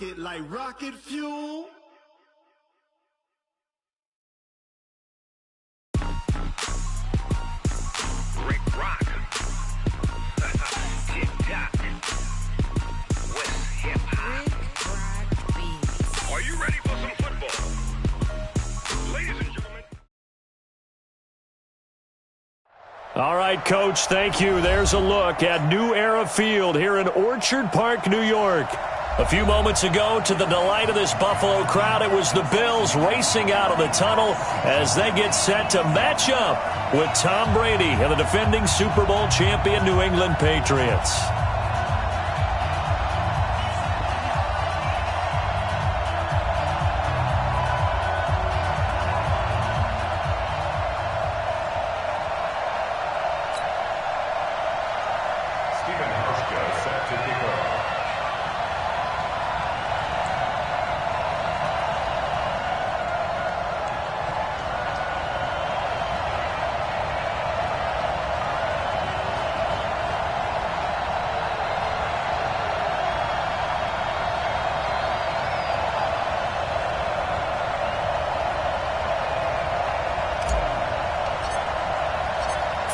rocket like rocket fuel. Rick Rock. Tick-tock. West hip-hop. Rick Rock Beats. Are you ready for some football? Ladies and gentlemen. All right, Coach, thank you. There's a look at New Era Field here in Orchard Park, New York. A few moments ago, to the delight of this Buffalo crowd, it was the Bills racing out of the tunnel as they get set to match up with Tom Brady and the defending Super Bowl champion New England Patriots.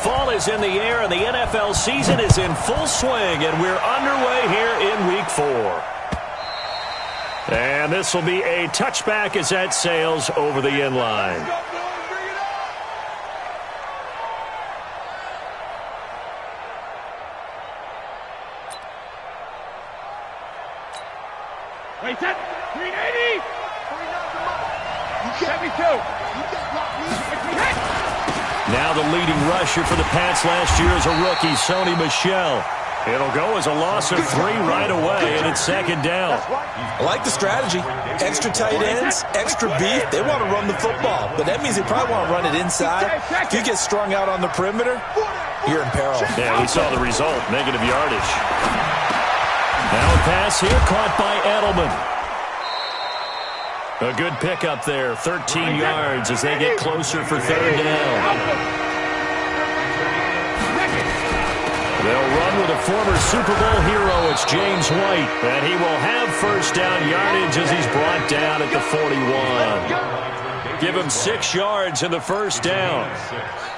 Fall is in the air, and the NFL season is in full swing, and we're underway here in Week 4. And this will be a touchback as that sails over the end line. Wait, set. 380. 72. Now the leading rusher for the Pats last year is a rookie, Sony Michel. It'll go as a loss of 3 right away, and it's second down. I like the strategy. Extra tight ends, extra beef. They want to run the football, but that means they probably want to run it inside. If you get strung out on the perimeter, you're in peril. Yeah, we saw the result, negative yardage. Now a pass here caught by Edelman. A good pickup there, 13 yards as they get closer for third down. They'll run with a former Super Bowl hero. It's James White, and he will have first down yardage as he's brought down at the 41. Give him 6 yards in the first down.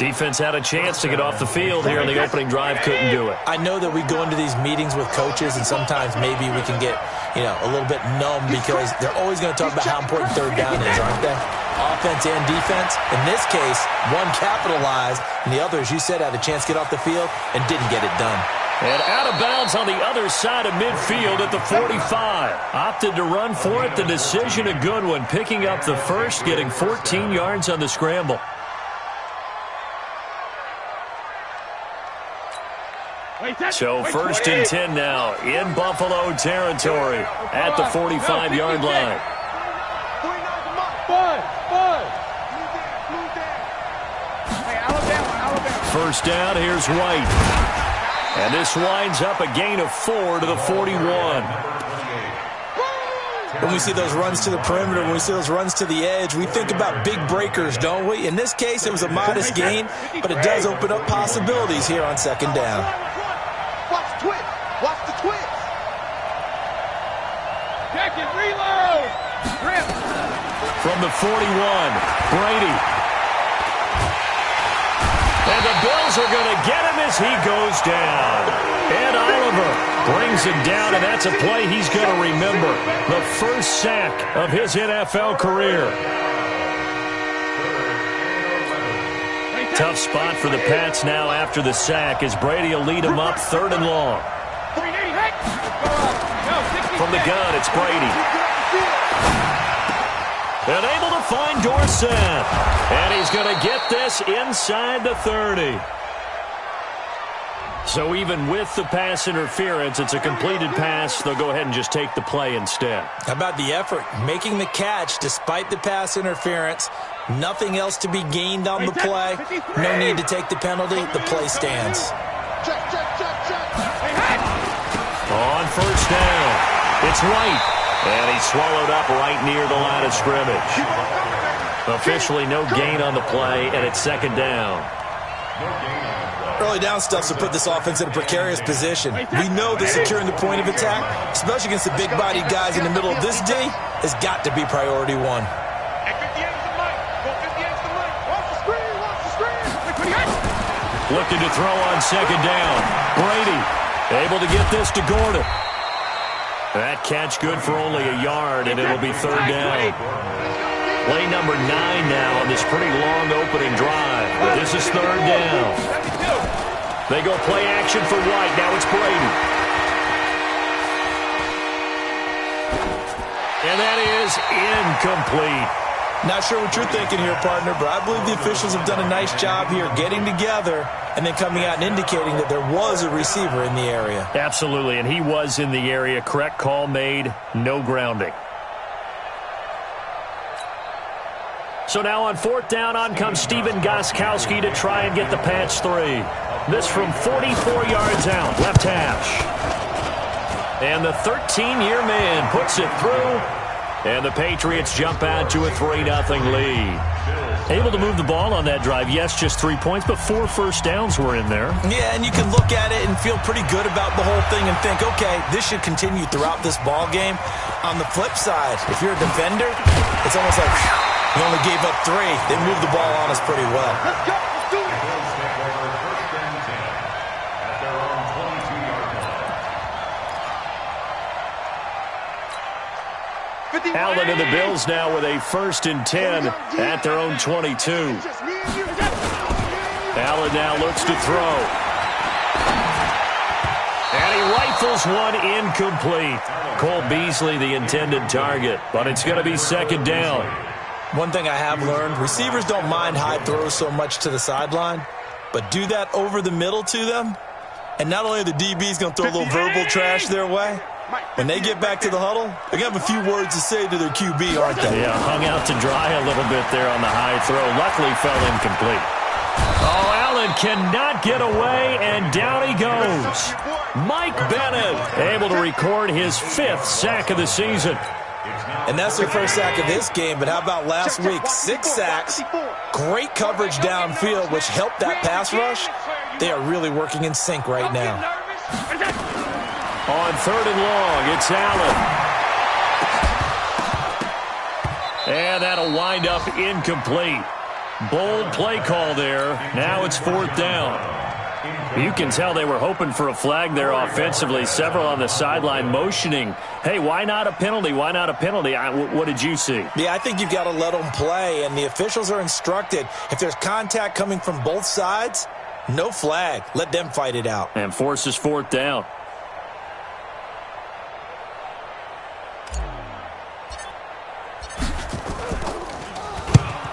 Defense had a chance to get off the field here in the opening drive, couldn't do it. I know that we go into these meetings with coaches, and sometimes maybe we can get, a little bit numb because they're always going to talk about how important third down is, aren't they? Offense and defense. In this case, one capitalized, and the other, as you said, had a chance to get off the field and didn't get it done. And out of bounds on the other side of midfield at the 45. Opted to run for it. The decision a good one. Picking up the first, getting 14 yards on the scramble. So first and 10 now in Buffalo territory at the 45-yard line. First down, here's White. And this winds up a gain of 4 to the 41. When we see those runs to the perimeter, when we see those runs to the edge, we think about big breakers, don't we? In this case, it was a modest gain, but it does open up possibilities here on second down. Watch the twist. Watch the twist. Check it. Reload. Rip. From the 41, Brady. And the Bills are going to get him as he goes down. Ed Oliver brings him down, and that's a play he's going to remember. The first sack of his NFL career. Tough spot for the Pats now after the sack as Brady will lead him up 3rd and long. From the gun, it's Brady. And able to find Dorsett. And he's going to get this inside the 30. So even with the pass interference, it's a completed pass. They'll go ahead and just take the play instead. How about the effort? Making the catch despite the pass interference. Nothing else to be gained on the play. No need to take the penalty. The play stands. On first down, it's White. And he's swallowed up right near the line of scrimmage. Officially no gain on the play, and it's second down. Early down stuff to put this offense in a precarious position. We know that securing the point of attack, especially against the big-bodied guys in the middle of this D, has got to be priority one. Looking to throw on second down. Brady able to get this to Gordon. That catch good for only a yard, and it'll be third down. Play number 9 now on this pretty long opening drive. But this is third down. They go play action for White. Now it's Brady. And that is incomplete. Not sure what you're thinking here, partner, but I believe the officials have done a nice job here getting together and then coming out and indicating that there was a receiver in the area. Absolutely, and he was in the area. Correct call made. No grounding. So now on fourth down, on comes Steven Gostkowski to try and get the patch 3. This from 44 yards out, left hash. And the 13-year man puts it through. And the Patriots jump out to a 3-0 lead. Able to move the ball on that drive. Yes, just 3 points, but 4 first downs were in there. Yeah, and you can look at it and feel pretty good about the whole thing and think, okay, this should continue throughout this ball game. On the flip side, if you're a defender, it's almost like we only gave up 3. They moved the ball on us pretty well. Let's go. Let's do it. Allen and the Bills now with a 1st and 10 at their own 22. Allen now looks to throw. And he rifles one incomplete. Cole Beasley the intended target, but it's going to be second down. One thing I have learned, receivers don't mind high throws so much to the sideline, but do that over the middle to them, and not only are the DBs going to throw a little verbal trash their way, when they get back to the huddle, they're going to have a few words to say to their QB, aren't they? Yeah, hung out to dry a little bit there on the high throw. Luckily fell incomplete. Oh, Allen cannot get away, and down he goes. Mike Bennett able to record his 5th sack of the season. And that's their first sack of this game, but how about last week? 6 sacks, great coverage downfield, which helped that pass rush. They are really working in sync right now. On 3rd and long, it's Allen. And that'll wind up incomplete. Bold play call there. Now it's 4th down. You can tell they were hoping for a flag there offensively. Several on the sideline motioning. Hey, why not a penalty? Why not a penalty? What did you see? Yeah, I think you've got to let them play, and the officials are instructed. If there's contact coming from both sides, no flag. Let them fight it out. And forces 4th down.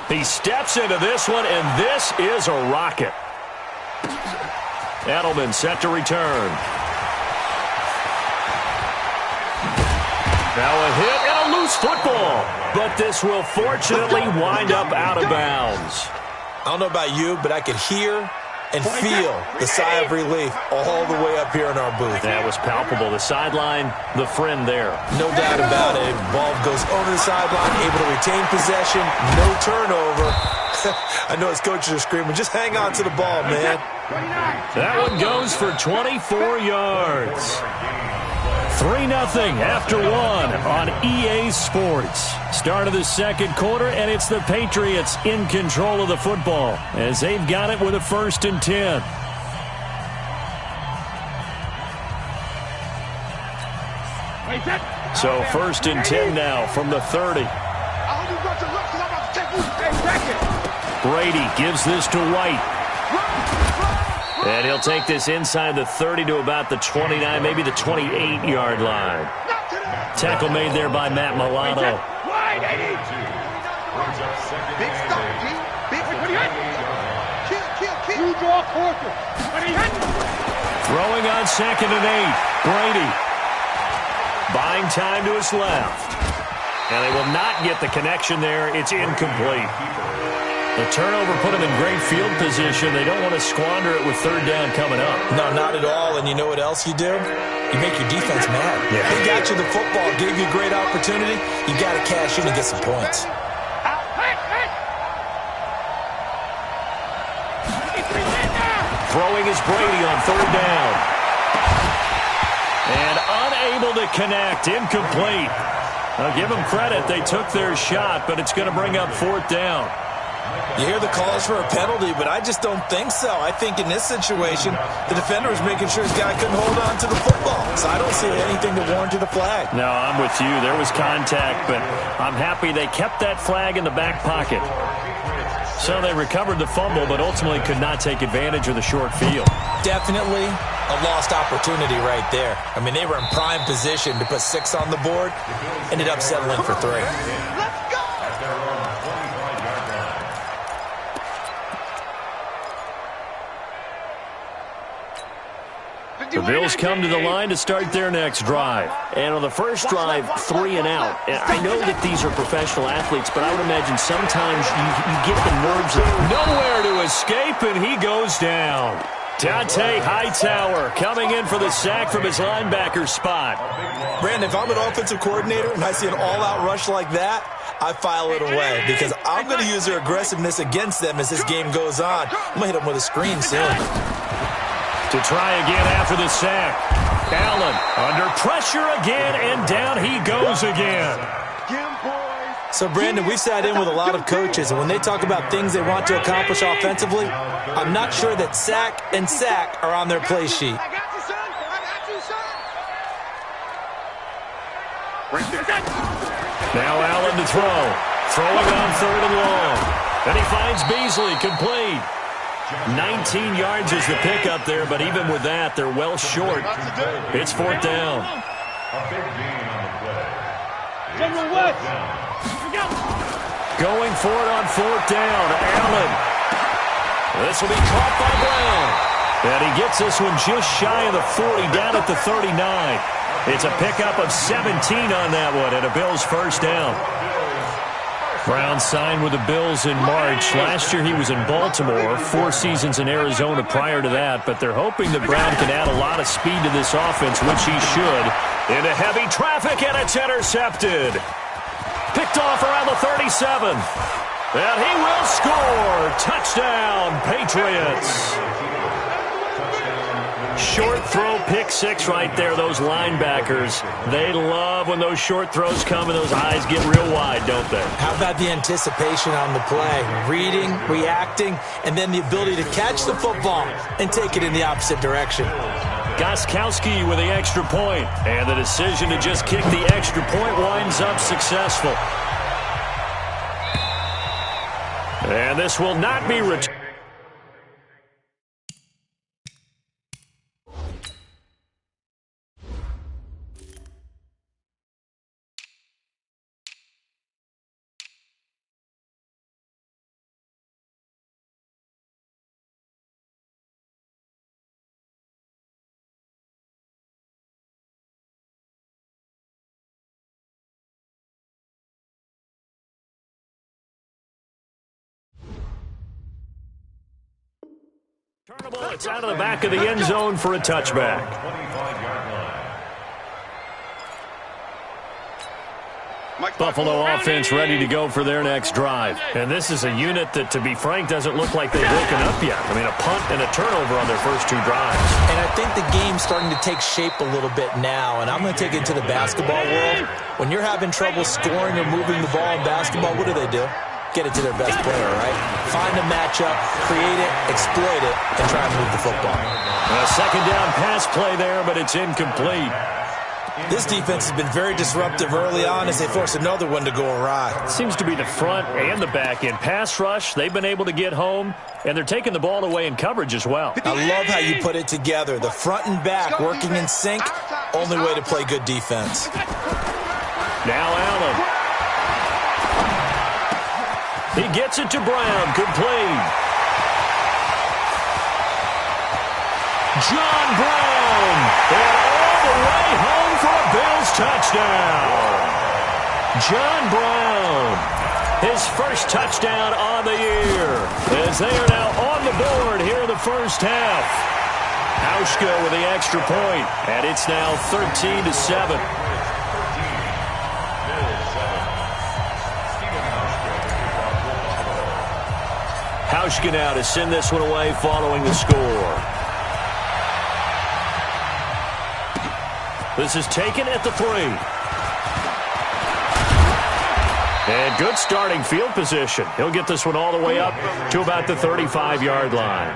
He steps into this one, and this is a rocket. Edelman set to return. Now a hit and a loose football. But this will fortunately wind up out of bounds. I don't know about you, but I could hear and feel the sigh of relief all the way up here in our booth. That was palpable. The sideline, the friend there. No doubt about it. Ball goes over the sideline, able to retain possession, no turnover. I know his coaches are screaming, just hang on to the ball, man. That one goes for 24 yards. 3-0 after 1 on EA Sports. Start of the second quarter, and it's the Patriots in control of the football as they've got it with a 1st and 10. So 1st and 10 now from the 30. Brady gives this to White. And he'll take this inside the 30 to about the 29, maybe the 28-yard line. Tackle made there by Matt Milano. Big stop, G. Big kill. You draw quarter. Throwing on 2nd and 8. Brady. Buying time to his left. And they will not get the connection there. It's incomplete. The turnover put them in great field position. They don't want to squander it with 3rd down coming up. No, not at all. And you know what else you do? You make your defense mad. Yeah. They got you the football, gave you a great opportunity. You got to cash in and get some points. Throwing is Brady on third down. And unable to connect. Incomplete. I'll give them credit. They took their shot, but it's going to bring up fourth down. You hear the calls for a penalty, but I just don't think so. I think in this situation, the defender was making sure his guy couldn't hold on to the football. So I don't see anything to warrant the flag. No, I'm with you. There was contact, but I'm happy they kept that flag in the back pocket. So they recovered the fumble, but ultimately could not take advantage of the short field. Definitely a lost opportunity right there. I mean, they were in prime position to put 6 on the board, ended up settling for 3. The Bills come to the line to start their next drive. And on the first drive, 3 and out. And I know that these are professional athletes, but I would imagine sometimes you get the nerves of... Nowhere to escape, and he goes down. Dante Hightower coming in for the sack from his linebacker spot. Brandon, if I'm an offensive coordinator and I see an all-out rush like that, I file it away because I'm going to use their aggressiveness against them as this game goes on. I'm going to hit them with a screen soon. To try again after the sack. Allen under pressure again, and down he goes again. So, Brandon, we've sat in with a lot of coaches, and when they talk about things they want to accomplish offensively, I'm not sure that sack and sack are on their play sheet. Now Allen to throw. Throwing on third and long. And he finds Beasley, complete. 19 yards is the pickup there, but even with that, they're well short. It's fourth down. Going for it on fourth down. Allen. This will be caught by Brown. And he gets this one just shy of the 40, down at the 39. It's a pickup of 17 on that one, and a Bills first down. Brown signed with the Bills in March. Last year he was in Baltimore, 4 seasons in Arizona prior to that, but they're hoping that Brown can add a lot of speed to this offense, which he should. Into heavy traffic, and it's intercepted. Picked off around the 37. And he will score. Touchdown, Patriots. Short throw, pick 6 right there. Those linebackers, they love when those short throws come and those eyes get real wide, don't they? How about the anticipation on the play? Reading, reacting, and then the ability to catch the football and take it in the opposite direction. Gostkowski with the extra point, and the decision to just kick the extra point winds up successful. And this will not be returned. It's out of the back of the end zone for a touchback. Buffalo offense ready to go for their next drive. And this is a unit that, to be frank, doesn't look like they've woken up yet. I mean, a punt and a turnover on their first 2 drives. And I think the game's starting to take shape a little bit now, and I'm going to take it to the basketball world. When you're having trouble scoring or moving the ball in basketball, what do? Get it to their best player, right? Find a matchup, create it, exploit it, and try and move the football. A second down pass play there, but it's incomplete. This defense has been very disruptive early on as they force another one to go awry. It seems to be the front and the back end. Pass rush, they've been able to get home, and they're taking the ball away in coverage as well. I love how you put it together. The front and back working in sync, only way to play good defense. Now Allen. He gets it to Brown, complete. John Brown, and all the way home for a Bills touchdown. John Brown, his first touchdown on the year, as they are now on the board here in the first half. Hauschka with the extra point, and it's now 13-7. Bauschke now to send this one away following the score. This is taken at the 3. And good starting field position. He'll get this one all the way up to about the 35-yard line.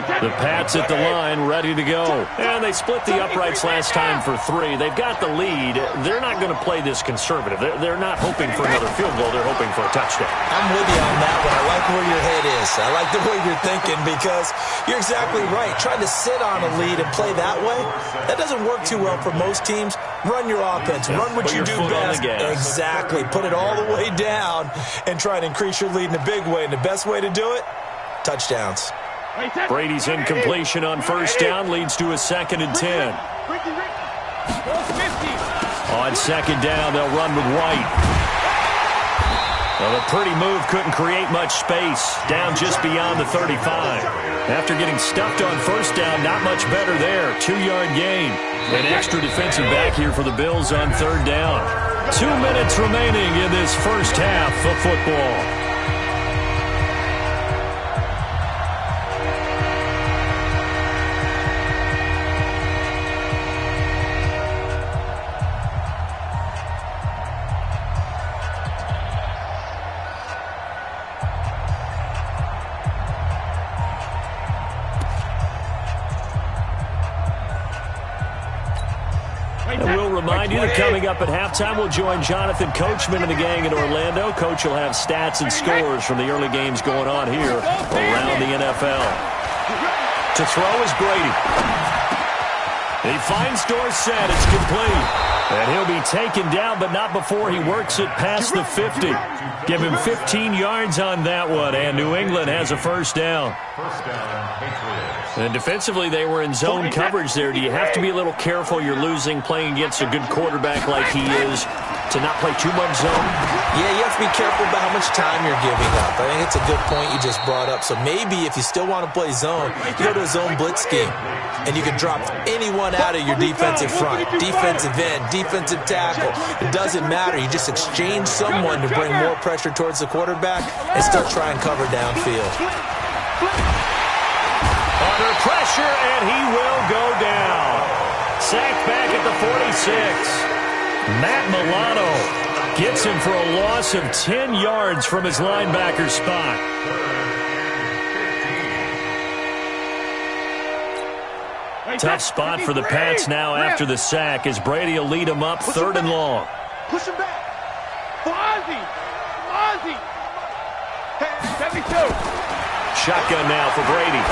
The Pats at the line, ready to go. And they split the uprights last time for 3. They've got the lead. They're not going to play this conservative. They're not hoping for another field goal. They're hoping for a touchdown. I'm with you on that one. I like where your head is. I like the way you're thinking because you're exactly right. Trying to sit on a lead and play that way, that doesn't work too well for most teams. Run your offense. Run what you do best. Exactly. Put it all the way down and try to increase your lead in a big way. And the best way to do it, touchdowns. Brady's incompletion on first down leads to a 2nd and 10. On second down, they'll run with White. Well, a pretty move couldn't create much space. Down just beyond the 35. After getting stuffed on first down, not much better there. 2-yard gain. An extra defensive back here for the Bills on third down. 2 minutes remaining in this first half of football. Coming up at halftime, we'll join Jonathan Coachman and the gang in Orlando. Coach will have stats and scores from the early games going on here around the NFL. To throw is Brady. He finds Dorsett. It's complete. And he'll be taken down, but not before he works it past the 50. Give him 15 yards on that one, and New England has a first down. And defensively, they were in zone coverage there. Do you have to be a little careful? You're losing, playing against a good quarterback like he is, to not play too much zone? Yeah, you have to be careful about how much time you're giving up. I think it's a good point you just brought up. So maybe if you still want to play zone, you go to a zone blitz scheme, and you can drop anyone out of your defensive front, defensive end, defensive tackle. It doesn't matter. You just exchange someone to bring more pressure towards the quarterback and still try and cover downfield. Under pressure, and he will go down. Sacked back at the 46. Matt Milano gets him for a loss of 10 yards from his linebacker spot. Tough spot for the Pats now after the sack as Brady will lead him up 3rd and long. Push him back. For Ozzie. Ozzie. 72. Shotgun now for Brady.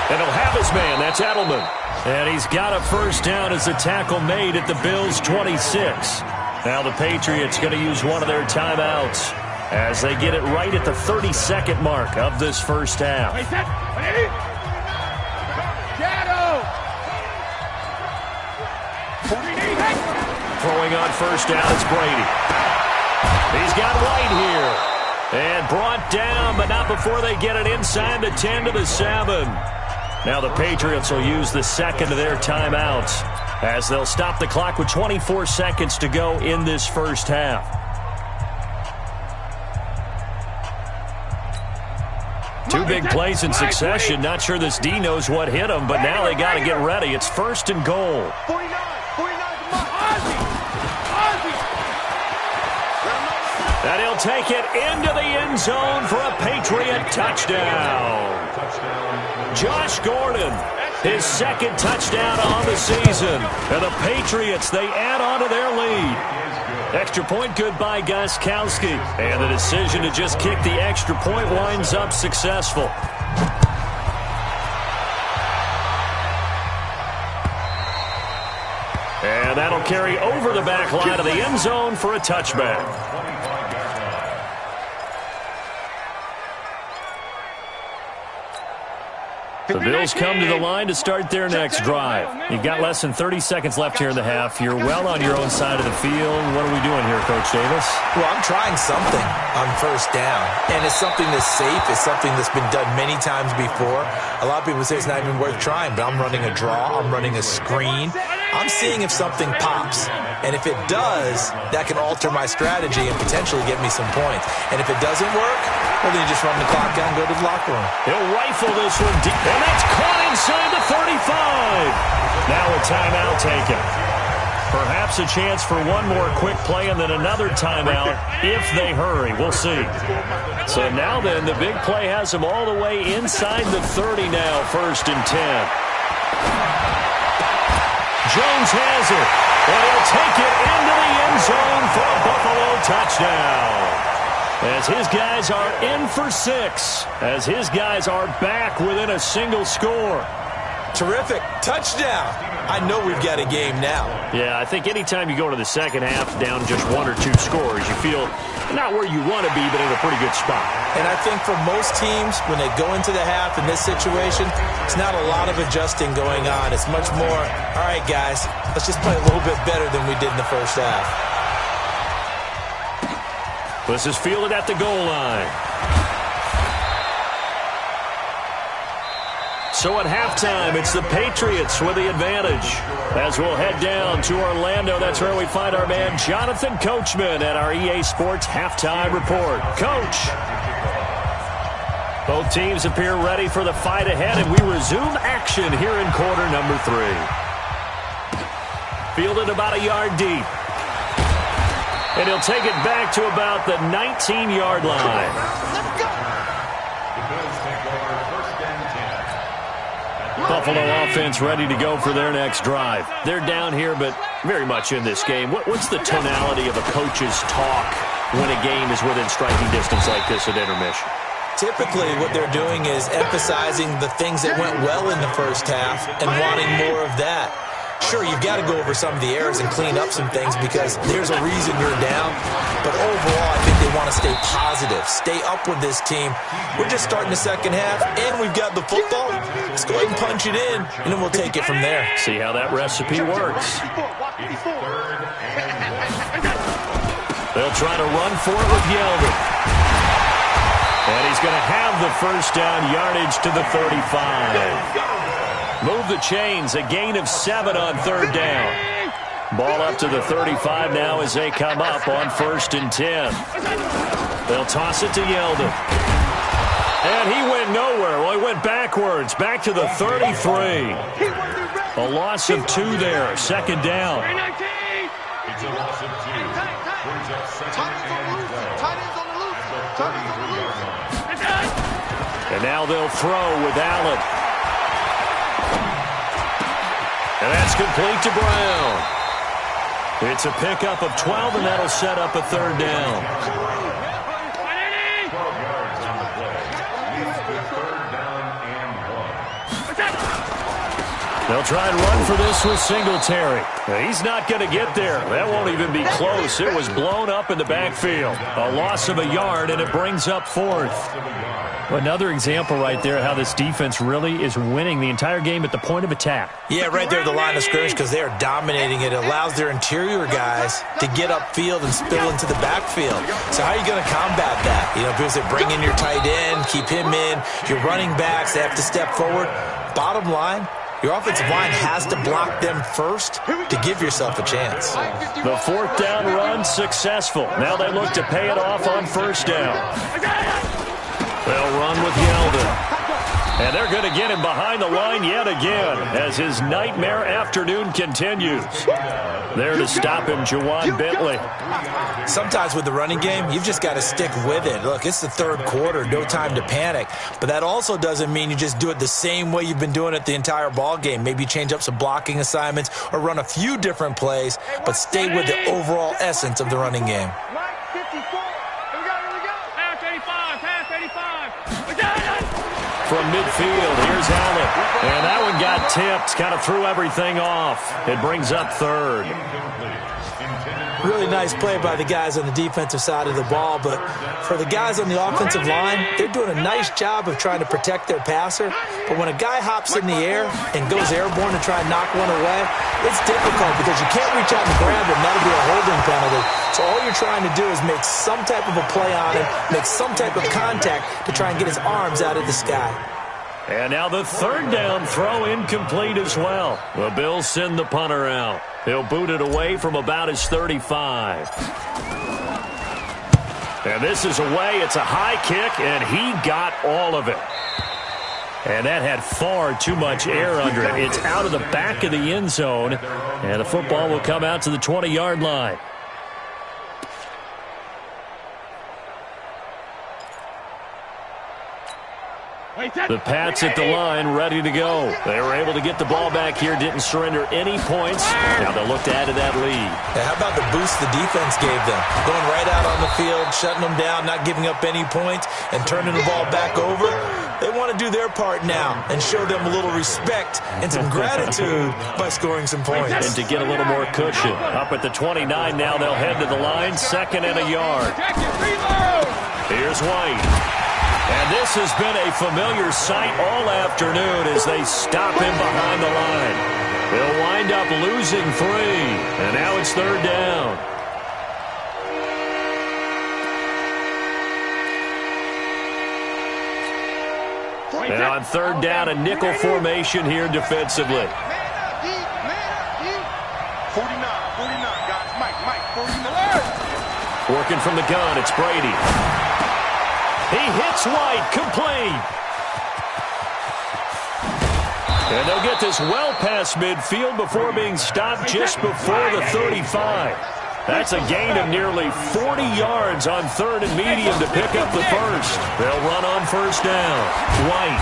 And he'll have his man. That's Edelman. And he's got a first down as the tackle made at the Bills' 26. Now the Patriots going to use one of their timeouts as they get it right at the 32nd mark of this first half. Throwing on first down is Brady. He's got White here. And brought down, but not before they get it inside the 10 to the 7. Now the Patriots will use the second of their timeouts as they'll stop the clock with 24 seconds to go in this first half. Two big plays in succession. Not sure this D knows what hit him, but now they got to get ready. It's 1st and goal. 49, And he'll take it into the end zone for a Patriot touchdown. Josh Gordon, his 2nd touchdown on the season. And the Patriots, they add on to their lead. Extra point good by Gostkowski. And the decision to just kick the extra point winds up successful. And that'll carry over the back line of the end zone for a touchback. The Bills come to the line to start their next drive. You've got less than 30 seconds left here in the half. You're well on your own side of the field. What are we doing here, Coach Davis? Well, I'm trying something on first down, and it's something that's safe. It's something that's been done many times before. A lot of people say it's not even worth trying, but I'm running a draw. I'm running a screen. I'm seeing if something pops, and if it does, that can alter my strategy and potentially get me some points. And if it doesn't work, well, then you just run the clock down and go to the locker room. He'll rifle this one deep, and that's caught inside the 35. Now a timeout taken. Perhaps a chance for one more quick play and then another timeout if they hurry. We'll see. So now then, the big play has them all the way inside the 30 now, 1st and 10. Jones has it, and he'll take it into the end zone for a Buffalo touchdown. As his guys are in for 6, as his guys are back within a single score. Terrific. Touchdown. I know we've got a game now. Yeah, I think anytime you go to the second half down just 1 or 2 scores, you feel not where you want to be, but in a pretty good spot. And I think for most teams, when they go into the half in this situation, it's not a lot of adjusting going on. It's much more, all right, guys, let's just play a little bit better than we did in the first half. This is fielded at the goal line. So at halftime, it's the Patriots with the advantage. As we'll head down to Orlando, that's where we find our man Jonathan Coachman at our EA Sports Halftime Report. Coach. Both teams appear ready for the fight ahead, and we resume action here in quarter number 3. Fielded about a yard deep. And he'll take it back to about the 19-yard line. Buffalo offense ready to go for their next drive. They're down here, but very much in this game. What's the tonality of a coach's talk when a game is within striking distance like this at intermission? Typically, what they're doing is emphasizing the things that went well in the first half and wanting more of that. Sure, you've got to go over some of the errors and clean up some things because there's a reason you're down. But overall, I think they want to stay positive, stay up with this team. We're just starting the second half, and we've got the football. Let's go ahead and punch it in, and then we'll take it from there. See how that recipe works. They'll try to run for it with Yeldon. And he's going to have the first down yardage to the 35. Move the chains, a gain of 7 on 3rd down. Ball up to the 35 now as they come up on 1st and 10. They'll toss it to Yeldon. And he went nowhere. Well, he went backwards, back to the 33. A loss of 2 there, 2nd down. It's a loss of 2. Brings up 2nd and 10. And now they'll throw with Allen. And that's complete to Brown. It's a pickup of 12, and that'll set up a 3rd down. 12 yards on the play. Leads to 3rd down and 1. They'll try and run for this with Singletary. He's not going to get there. That won't even be close. It was blown up in the backfield. A loss of a yard, and it brings up 4th. Another example right there how this defense really is winning the entire game at the point of attack. Yeah, right there at the line of scrimmage because they are dominating it. It allows their interior guys to get upfield and spill into the backfield. So how are you going to combat that? You know, people say bring in your tight end, keep him in. Your running backs, they have to step forward. Bottom line, your offensive line has to block them first to give yourself a chance. The 4th down run successful. Now they look to pay it off on 1st down. They'll run with Yeldon. And they're going to get him behind the line yet again as his nightmare afternoon continues. There to stop him, Juwan Bentley. Sometimes with the running game, you've just got to stick with it. Look, it's the 3rd quarter, no time to panic. But that also doesn't mean you just do it the same way you've been doing it the entire ball game. Maybe change up some blocking assignments or run a few different plays, but stay with the overall essence of the running game. From midfield, here's Allen. And that one got tipped, kind of threw everything off. It brings up 3rd. Really nice play by the guys on the defensive side of the ball, but for the guys on the offensive line, they're doing a nice job of trying to protect their passer. But when a guy hops in the air and goes airborne to try and knock one away, it's difficult because you can't reach out and grab him. That'll be a holding penalty. So all you're trying to do is make some type of a play on him, make some type of contact to try and get his arms out of the sky. And now the third down throw incomplete as well. The Bills send the punter out. He'll boot it away from about his 35. And this is away. It's a high kick, and he got all of it. And that had far too much air under it. It's out of the back of the end zone, and the football will come out to the 20-yard line. The Pats at the line, ready to go. They were able to get the ball back here, didn't surrender any points. Now they'll look to add to that lead. How about the boost the defense gave them? Going right out on the field, shutting them down, not giving up any points, and turning the ball back over. They want to do their part now and show them a little respect and some gratitude by scoring some points. And to get a little more cushion. Up at the 29 now, they'll head to the line, 2nd and a yard. Here's White. And this has been a familiar sight all afternoon as they stop him behind the line. They'll wind up losing 3, and now it's 3rd down. And on 3rd down, a nickel formation here defensively. 49, guys. Mike, 49. Working from the gun, it's Brady. He hits White, complete. And they'll get this well past midfield before being stopped just before the 35. That's a gain of nearly 40 yards on 3rd and medium to pick up the first. They'll run on 1st down. White.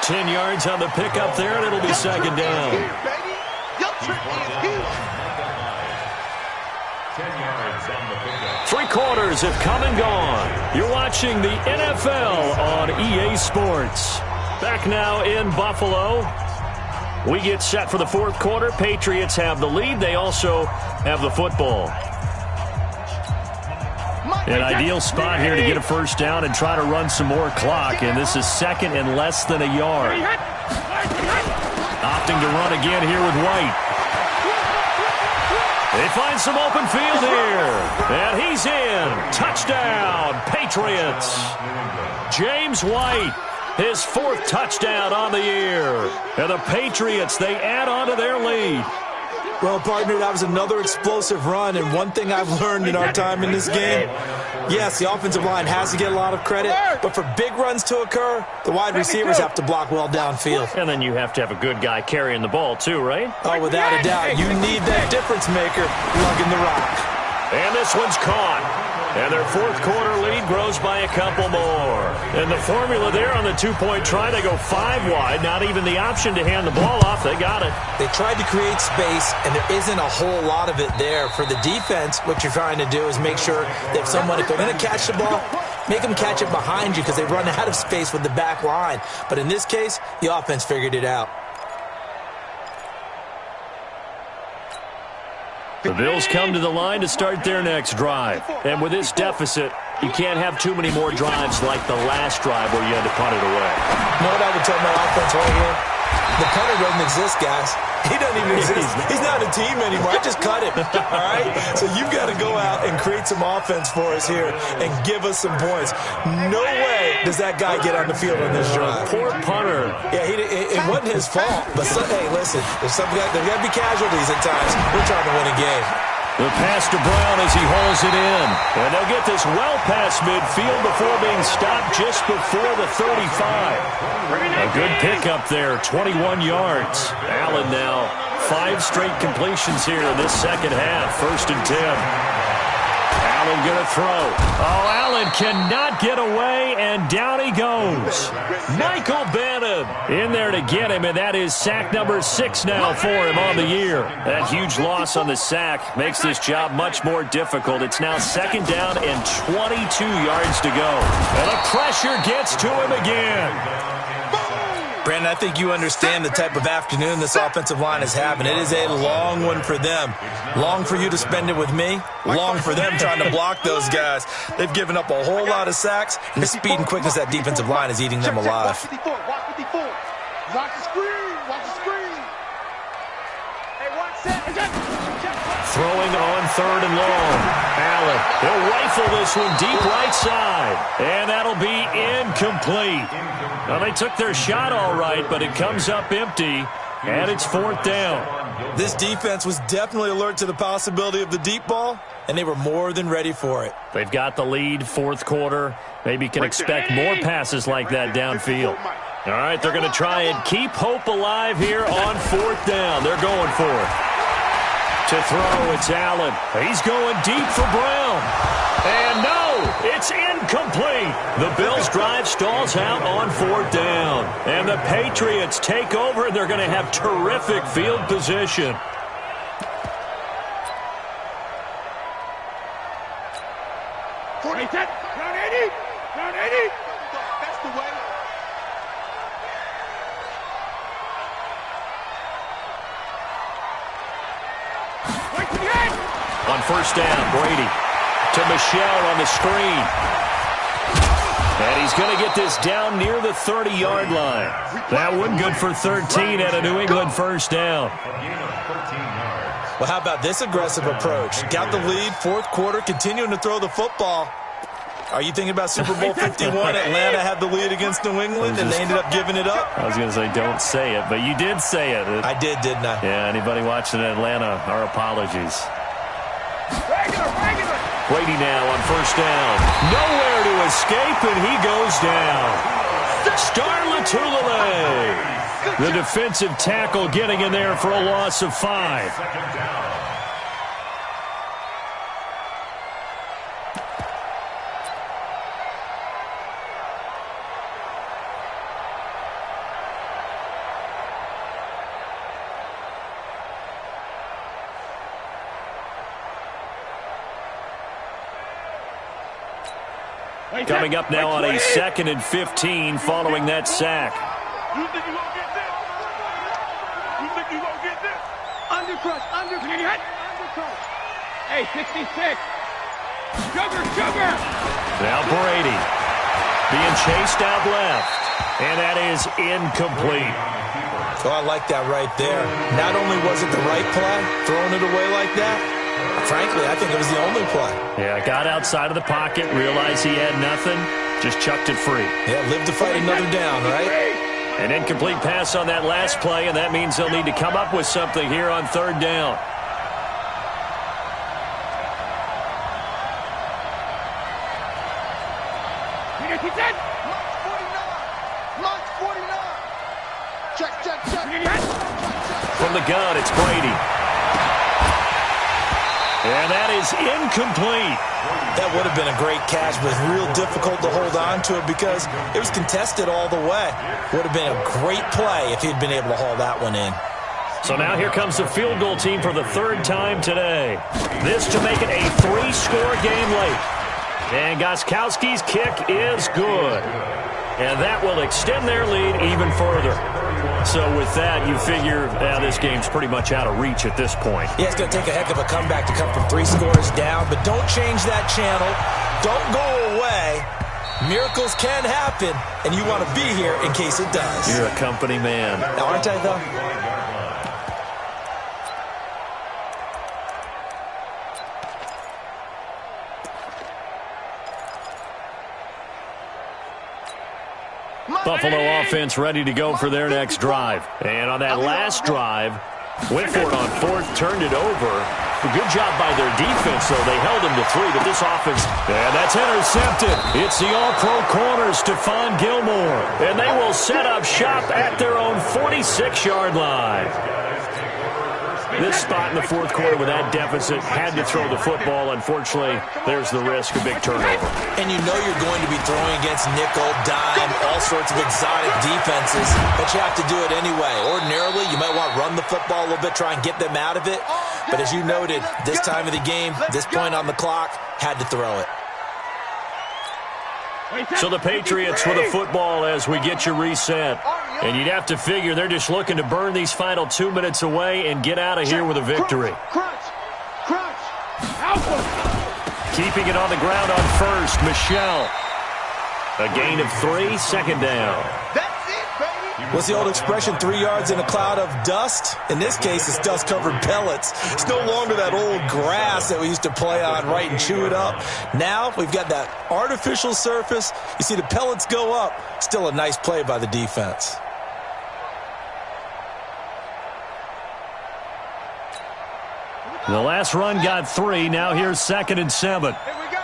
10 yards on the pickup there, and it'll be 2nd down. 10 yards on the pickup. 3 quarters have come and gone. You're watching the NFL on EA Sports. Back now in Buffalo. We get set for the 4th quarter. Patriots have the lead. They also have the football. An ideal spot here to get a 1st down and try to run some more clock. And this is 2nd and less than a yard. Opting to run again here with White. They find some open field here. And he's in. Touchdown, Patriots. James White, his 4th touchdown on the year. And the Patriots, they add on to their lead. Well, partner, that was another explosive run, and one thing I've learned in our time in this game, yes, the offensive line has to get a lot of credit, but for big runs to occur, the wide receivers have to block well downfield. And then you have to have a good guy carrying the ball too, right? Oh, without a doubt. You need that difference maker lugging the rock. And this one's caught. And their 4th quarter lead grows by a couple more. And the formula there on the 2-point try, they go 5 wide. Not even the option to hand the ball off. They got it. They tried to create space, and there isn't a whole lot of it there. For the defense, what you're trying to do is make sure that if they're going to catch the ball, make them catch it behind you because they run out of space with the back line. But in this case, the offense figured it out. The Bills come to the line to start their next drive. And with this deficit, you can't have too many more drives like the last drive where you had to punt it away. You know what I would tell my offense right here? The punter doesn't exist, guys. He doesn't even exist. He's not a team anymore. I just cut him. All right? So you've got to go out and create some offense for us here and give us some points. No way does that guy get on the field on this drive. Poor punter. Yeah, it wasn't his fault. But, hey, listen, there's got to be casualties at times. We're trying to win a game. The pass to Brown as he hauls it in. And they'll get this well past midfield before being stopped just before the 35. A good pickup there, 21 yards. Allen now 5 straight completions here in this 2nd half. 1st and 10. Allen going to throw. Oh, Allen cannot get away, and down he goes. Michael Bannon in there to get him, and that is sack number 6 now for him on the year. That huge loss on the sack makes this job much more difficult. It's now 2nd down and 22 yards to go. And the pressure gets to him again. Brandon, I think you understand the type of afternoon this offensive line is having. It is a long one for them. Long for you to spend it with me. Long for them trying to block those guys. They've given up a whole lot of sacks, and the speed and quickness of that defensive line is eating them alive. Watch 54. Watch the screen. Watch the screen. Hey, watch that. Throwing on 3rd and long. Allen, he'll rifle this one deep right side. And that'll be incomplete. Well, they took their shot all right, but it comes up empty, and it's 4th down. This defense was definitely alert to the possibility of the deep ball, and they were more than ready for it. They've got the lead, 4th quarter. Maybe can expect more passes like that downfield. All right, they're going to try and keep hope alive here on 4th down. They're going for it. To throw, it's Allen. He's going deep for Brown. And no, it's incomplete. The Bills' drive stalls out on 4th down. And the Patriots take over. They're going to have terrific field position. Round 80. That's the way. On 1st down, Brady to Michelle on the screen. And he's going to get this down near the 30-yard line. That one good for 13 at a New England 1st down. Well, how about this aggressive approach? Got the lead, 4th quarter, continuing to throw the football. Are you thinking about Super Bowl 51? Atlanta had the lead against New England, and they ended up giving it up? I was going to say, don't say it, but you did say it. I did, didn't I? Yeah, anybody watching Atlanta, our apologies. Regular. Brady now on 1st down. Nowhere to escape, and he goes down. Star Latulele. The defensive tackle getting in there for a loss of 5. Coming up now on a 2nd and 15 following that sack. You think you gonna get this? You think you gonna get this? Undercrush. Undercrush. Hey, 66. Sugar. Now Brady being chased out left. And that is incomplete. Oh, I like that right there. Not only was it the right play, throwing it away like that, frankly, I think it was the only play. Yeah, got outside of the pocket, realized he had nothing, just chucked it free. Yeah, live to fight another down, right? An incomplete pass on that last play, and that means they'll need to come up with something here on 3rd down. March 49. Check. From the gun, it's Brady. And that is incomplete. That would have been a great catch, but real difficult to hold on to it because it was contested all the way. Would have been a great play if he'd been able to haul that one in. So now here comes the field goal team for the 3rd time today. This to make it a 3-score game late. And Gostkowski's kick is good. And that will extend their lead even further. So with that, you figure this game's pretty much out of reach at this point. Yeah, it's going to take a heck of a comeback to come from 3 scores down, but don't change that channel. Don't go away. Miracles can happen, and you want to be here in case it does. You're a company man. Now, aren't I, though? Buffalo offense ready to go for their next drive. And on that last drive, went for it on 4th, turned it over. A good job by their defense, though. They held him to 3, but this offense, and that's intercepted. It's the all-pro corner, Stephon Gilmore. And they will set up shop at their own 46-yard line. This spot in the 4th quarter with that deficit, had to throw the football. Unfortunately, there's the risk of big turnover. And you know you're going to be throwing against nickel, dime, all sorts of exotic defenses, but you have to do it anyway. Ordinarily, you might want to run the football a little bit, try and get them out of it. But as you noted, this time of the game, this point on the clock, had to throw it. So the Patriots with the football as we get you reset. And you'd have to figure they're just looking to burn these final 2 minutes away and get out of here with a victory. Crunch. Alpha. Keeping it on the ground on first, Michelle. A gain of 3, second down. That's it, baby. What's the old expression, 3 yards in a cloud of dust? In this case, it's dust-covered pellets. It's no longer that old grass that we used to play on, right, and chew it up. Now we've got that artificial surface. You see the pellets go up. Still a nice play by the defense. The last run got 3. Now here's 2nd and 7. Here we go.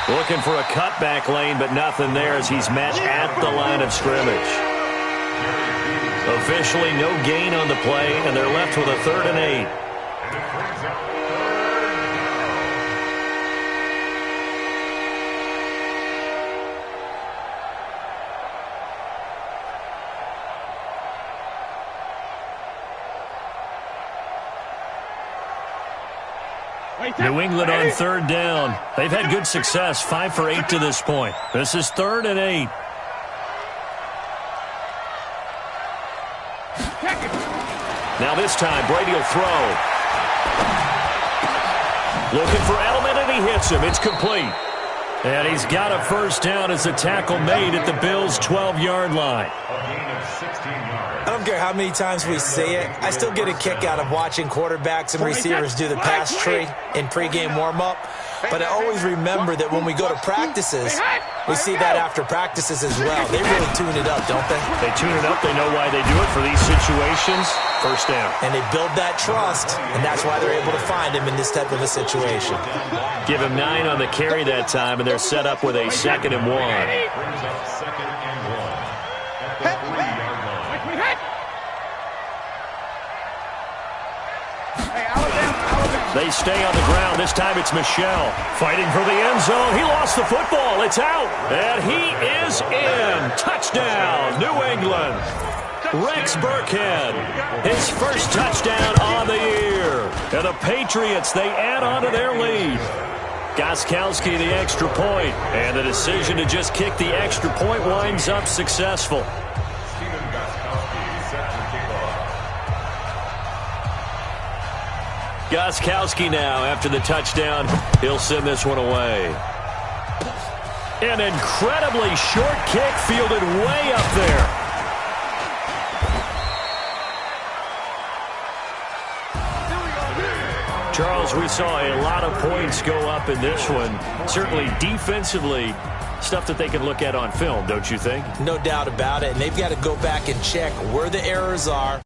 Looking for a cutback lane, but nothing there as he's met at the line of scrimmage. Officially no gain on the play, and they're left with a 3rd and 8. New England on 3rd down. They've had good success, 5 for 8 to this point. This is 3rd and 8. Now this time, Brady will throw. Looking for Edelman, and he hits him. It's complete. And he's got a 1st down as the tackle made at the Bills' 12-yard line. I don't care how many times we see it. I still get a kick out of watching quarterbacks and receivers do the pass tree in pregame warm-up. But I always remember that when we go to practices, we see that after practices as well. They really tune it up, don't they? They tune it up. They know why they do it for these situations. 1st down. And they build that trust, and that's why they're able to find him in this type of a situation. Give him 9 on the carry that time, and they're set up with a 2nd and 1. They stay on the ground. This time it's Michelle fighting for the end zone. He lost the football. It's out. And he is in. Touchdown, New England. Rex Burkhead, his 1st touchdown on the year. And the Patriots, they add on to their lead. Gostkowski the extra point. And the decision to just kick the extra point winds up successful. Gostkowski now, after the touchdown, he'll send this one away. An incredibly short kick fielded way up there. Charles, we saw a lot of points go up in this one. Certainly defensively, stuff that they can look at on film, don't you think? No doubt about it. And they've got to go back and check where the errors are.